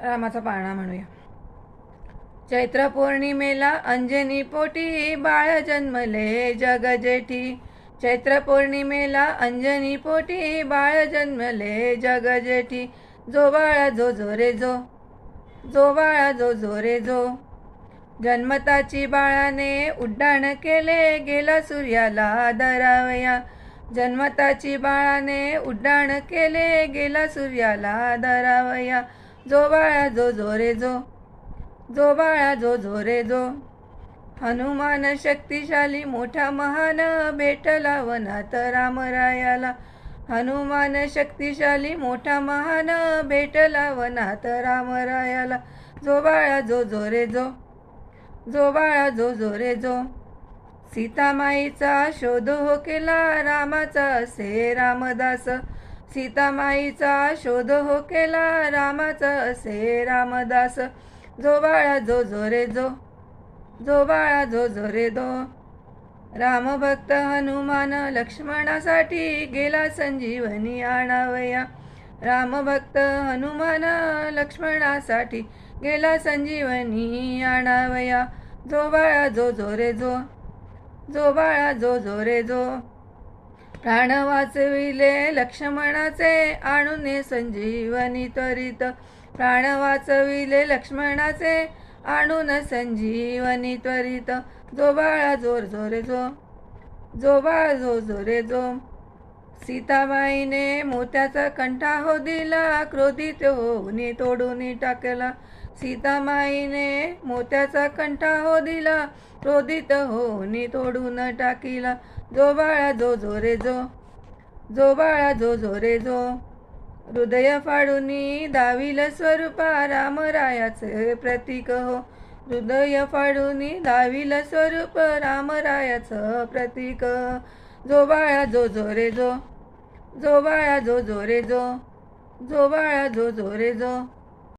रामाचा पाळणा म्हणूया. चैत्र पौर्णिमेला अंजनी पोटी बाळ जन्मले जग जेठी. चैत्र पौर्णिमेला अंजनी पोटी बाळ जन्मले जग जेठी. जो बाळा जो जो रे जो, जो बाळा जो जो रे जो. जन्मताची बाळाने उड्डाण केले गेला सूर्याला दरावया. जन्मताची बाळाने उड्डाण केले गेला सूर्याला दरावया. जो बाळा जो जो रे जो, जो बाळा जो जो रे जो. हनुमान शक्तिशाली मोठा महान भेटला वनात रामरायाला. हनुमान शक्तिशाली मोठा महान भेटला वनात रामरायाला. जो बाळा जो जो रे जो, जो बाळा जो जो रे जो. सीतामाईचा शोध हो केला रामाचा असे रामदास. सीतामाईचा शोध हो केला रामाचा असे रामदास. जो बाळा जो जो रे जो, जो बाळा जो जो रे जो. रामभक्त हनुमान लक्ष्मणासाठी गेला संजीवनी आणावया. रामभक्त हनुमान लक्ष्मणासाठी गेला संजीवनी आणावया. जो बाळा जो जो रे जो, जो बाळा जो जो रे जो. प्राण वाचविले लक्ष्मणाचे आणून संजीवनी त्वरित. प्राण वाचविले लक्ष्मणाचे आणून संजीवनी त्वरित. जो बाळा जो जो रे जो, जो बाळा जो जो रे जो. सीताबाईने मोत्याचा कंठा हो दिला क्रोधित होऊन तोडून टाकला. सीतामाईने मोत्याचा कंठा हो दिला क्रोधित होऊन तोडून टाकिला. जो बाळा जो जो रे जो, जो बाळा जो जो रे जो. हृदय फाडूनी दाविल स्वरूपा रामरायाचे प्रतीक हो. हृदय फाडूनी दाविल स्वरूप रामरायाचं प्रतीक. जो बाळा जो जो रे जो, जो बाळा जो जो रे जो, जो बाळा जो जो रे जो.